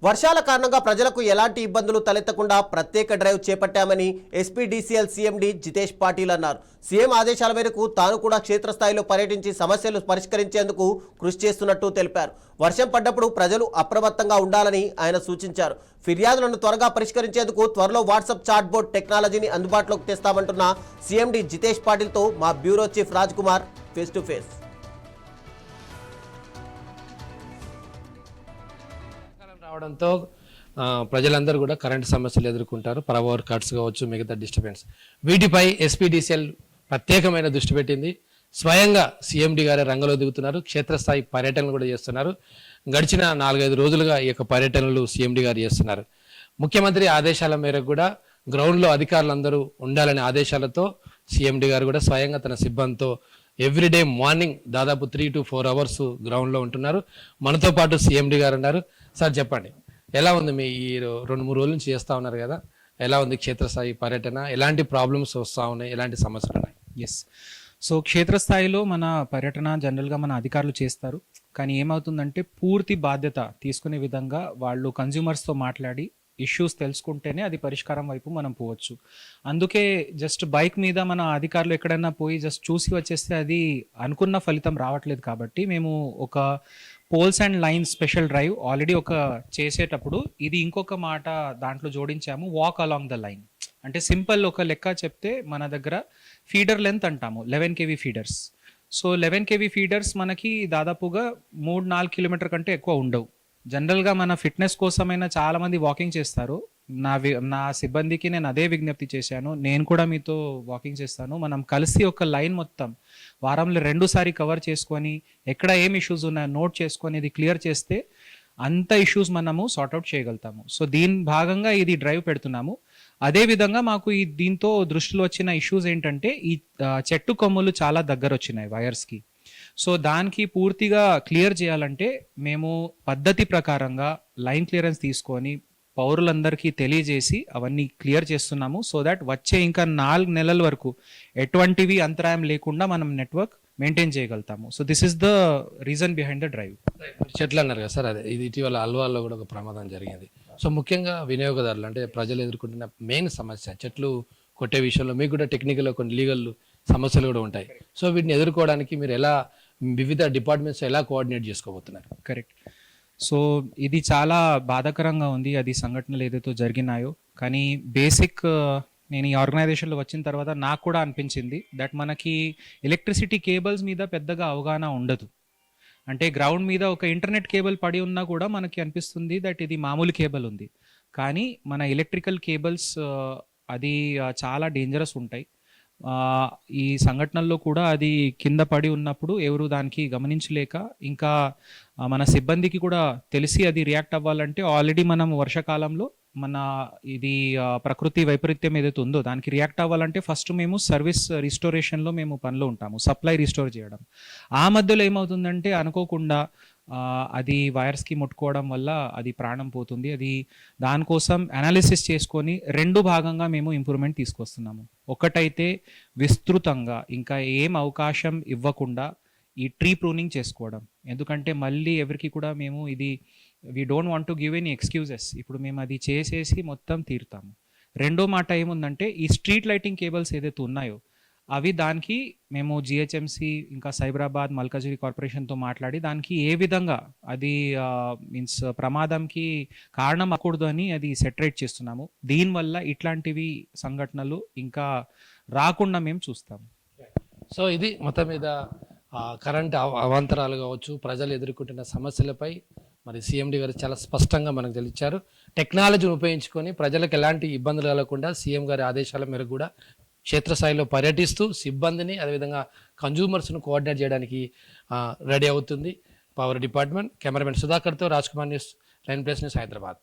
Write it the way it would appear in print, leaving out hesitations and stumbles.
వర్షాల కారణంగా ప్రజలకు ఎలాంటి ఇబ్బందులు తలెత్తకుండా ప్రత్యేక డ్రైవ్ చేపట్టామని ఎస్పీడీసీఎల్ సీఎండీ జితేష్ పాటిల్ అన్నారు. సీఎం ఆదేశాల మేరకు తాను కూడా క్షేత్రస్థాయిలో పర్యటించి సమస్యలు పరిష్కరించేందుకు కృషి చేస్తున్నట్టు తెలిపారు. వర్షం పడ్డప్పుడు ప్రజలు అప్రమత్తంగా ఉండాలని ఆయన సూచించారు. ఫిర్యాదులను త్వరగా పరిష్కరించేందుకు త్వరలో వాట్సాప్ చాట్ బోర్డ్ టెక్నాలజీని అందుబాటులోకి తెస్తామంటున్న సీఎండీ జితేష్ పాటిల్తో మా bureau chief Raj Kumar face to face. రావడంతో ప్రజలందరూ కూడా కరెంటు సమస్యలు ఎదుర్కొంటారు. పవర్ కట్స్ కావచ్చు, మిగతా డిస్టర్బెన్స్, వీటిపై ఎస్పీడీసీఎల్ ప్రత్యేకమైన దృష్టి పెట్టింది. స్వయంగా సీఎండీ గారే రంగంలో దిగుతున్నారు. క్షేత్రస్థాయి పర్యటనలు కూడా చేస్తున్నారు. గడిచిన 4-5 రోజులుగా ఈ యొక్క పర్యటనలు సీఎండీ గారు చేస్తున్నారు. ముఖ్యమంత్రి ఆదేశాల మేరకు కూడా గ్రౌండ్లో అధికారులందరూ ఉండాలనే ఆదేశాలతో సీఎండీ గారు కూడా స్వయంగా తన సిబ్బందితో ఎవ్రీడే మార్నింగ్ దాదాపు 3 to 4 hours గ్రౌండ్లో ఉంటున్నారు. మనతో పాటు సీఎండీ గారు ఉన్నారు. సార్ చెప్పండి, ఎలా ఉంది మీ ఈ 2-3 రోజుల నుంచి చేస్తూ ఉన్నారు కదా, ఎలా ఉంది క్షేత్రస్థాయి పర్యటన? ఎలాంటి ప్రాబ్లమ్స్ వస్తూ ఉన్నాయి, ఎలాంటి సమస్యలు ఉన్నాయి? ఎస్, సో క్షేత్రస్థాయిలో మన పర్యటన జనరల్గా మన అధికారులు చేస్తారు. కానీ ఏమవుతుందంటే పూర్తి బాధ్యత తీసుకునే విధంగా వాళ్ళు కన్జ్యూమర్స్తో మాట్లాడి ఇష్యూస్ తెలుసుకుంటేనే అది పరిష్కారం వైపు మనం పోవచ్చు. అందుకే జస్ట్ బైక్ మీద మన అధికారులు ఎక్కడైనా పోయి జస్ట్ చూసి వచ్చేస్తే అది అనుకున్న ఫలితం రావట్లేదు. కాబట్టి మేము ఒక poles and lines special drive already ఒక చేసేటప్పుడు ఇది ఇంకొక మాట దాంట్లో జోడించాము, వాక్ అలాంగ్ ద లైన్. అంటే సింపుల్ ఒక లెక్క చెప్తే మన దగ్గర ఫీడర్ లెంత్ అంటాము 11 kV feeders. So 11 kV feeders మనకి దాదాపుగా 3-4 కిలోమీటర్ కంటే ఎక్కువ ఉండవు. జనరల్గా మన ఫిట్నెస్ కోసమైనా చాలామంది వాకింగ్ చేస్తారు. నా సిబ్బందికి నేను అదే విజ్ఞప్తి చేశాను, నేను కూడా మీతో వాకింగ్ చేస్తాను. మనం కలిసి ఒక లైన్ మొత్తం వారంలో 2 సారి కవర్ చేసుకొని ఎక్కడ ఏం ఇష్యూస్ ఉన్నాయో నోట్ చేసుకొని ఇది క్లియర్ చేస్తే అంత ఇష్యూస్ మనము సార్ట్అవుట్ చేయగలుగుతాము. సో దీని భాగంగా ఇది డ్రైవ్ పెడుతున్నాము. అదేవిధంగా మాకు దీంతో దృష్టిలో వచ్చిన ఇష్యూస్ ఏంటంటే ఈ చెట్టు కొమ్ములు చాలా దగ్గర వచ్చినాయి వైర్స్కి. సో దానికి పూర్తిగా క్లియర్ చేయాలంటే మేము పద్ధతి ప్రకారంగా లైన్ క్లియరెన్స్ తీసుకొని పౌరులందరికీ తెలియజేసి అవన్నీ క్లియర్ చేస్తున్నాము. సో దాట్ వచ్చే ఇంకా 4 నెలల వరకు ఎటువంటివి అంతరాయం లేకుండా మనం నెట్వర్క్ మెయింటైన్ చేయగలుగుతాము. So this is the reason behind the drive. చెట్లు అన్నారు కదా సార్, అదే ఇది ఇటీవల అల్వాల్లో కూడా ఒక ప్రమాదం జరిగింది. సో ముఖ్యంగా వినియోగదారులు అంటే ప్రజలు ఎదుర్కొంటున్న మెయిన్ సమస్య చెట్లు కొట్టే విషయంలో మీకు కూడా టెక్నికల్ కొన్ని లీగల్ సమస్యలు కూడా ఉంటాయి. సో వీటిని ఎదుర్కోవడానికి మీరు ఎలా వివిధ డిపార్ట్మెంట్స్ ఎలా కోఆర్డినేట్ చేసుకోబోతున్నారు? కరెక్ట్. సో ఇది చాలా బాధాకరంగా ఉంది అది సంఘటనలు ఏదైతే జరిగినాయో. కానీ బేసిక్ నేను ఈ ఆర్గనైజేషన్లో వచ్చిన తర్వాత నాకు కూడా అనిపించింది దట్ మనకి ఎలక్ట్రిసిటీ కేబుల్స్ మీద పెద్దగా అవగాహన ఉండదు. అంటే గ్రౌండ్ మీద ఒక ఇంటర్నెట్ కేబుల్ పడి ఉన్నా కూడా మనకి అనిపిస్తుంది దట్ ఇది మామూలు కేబుల్ ఉంది. కానీ మన ఎలక్ట్రికల్ కేబుల్స్ అది చాలా డేంజరస్ ఉంటాయి. ఈ సంఘటనల్లో కూడా అది కింద పడి ఉన్నప్పుడు ఎవరు దానికి గమనించలేక ఇంకా మన సిబ్బందికి కూడా తెలిసి అది రియాక్ట్ అవ్వాలంటే ఆల్రెడీ మనం వర్షాకాలంలో మన ఇది ప్రకృతి వైపరీత్యం ఏదైతే ఉందో దానికి రియాక్ట్ అవ్వాలంటే ఫస్ట్ మేము సర్వీస్ రిస్టోరేషన్లో మేము పనిలో ఉంటాము, సప్లై రిస్టోర్ చేయడం. ఆ మధ్యలో ఏమవుతుందంటే అనుకోకుండా అది వైర్స్కి ముట్టుకోవడం వల్ల అది ప్రాణం పోతుంది. అది దానికోసం అనాలిసిస్ చేసుకొని 2 భాగంగా మేము ఇంప్రూవ్మెంట్ తీసుకొస్తున్నాము. ఒకటైతే విస్తృతంగా ఇంకా ఏం అవకాశం ఇవ్వకుండా ఈ ట్రీ ప్రూనింగ్ చేసుకోవడం. ఎందుకంటే మళ్ళీ ఎవరికి కూడా మేము ఇది we don't want to give any excuses. ఇప్పుడు మేము అది చేసేసి మొత్తం తీరుతాము. రెండో మాట ఏముందంటే ఈ స్ట్రీట్ లైటింగ్ కేబుల్స్ ఏదైతే ఉన్నాయో అవి దానికి మేము జిహెచ్ఎంసి ఇంకా సైబరాబాద్ మల్కాజిగిరి కార్పొరేషన్తో మాట్లాడి దానికి ఏ విధంగా అది మీన్స్ ప్రమాదంకి కారణం అవ్వకూడదు అని అది సెటరేట్ చేస్తున్నాము. దీనివల్ల ఇట్లాంటివి సంఘటనలు ఇంకా రాకుండా మేము చూస్తాము. సో ఇది మొత్తం మీద కరెంట్ అవాంతరాలు కావచ్చు, ప్రజలు ఎదుర్కొంటున్న సమస్యలపై మరి సీఎండీ గారు చాలా స్పష్టంగా మనకు తెలిచారు. టెక్నాలజీని ఉపయోగించుకొని ప్రజలకు ఎలాంటి ఇబ్బందులు కలగకుండా సీఎం గారి ఆదేశాల మేరకు కూడా క్షేత్రస్థాయిలో పర్యటిస్తూ సిబ్బందిని అదేవిధంగా కన్జ్యూమర్స్ను కోఆర్డినేట్ చేయడానికి రెడీ అవుతుంది పవర్ డిపార్ట్మెంట్. కెమెరామెన్ సుధాకర్తో రాజ్ కుమార్ న్యూస్, 9+ న్యూస్, హైదరాబాద్.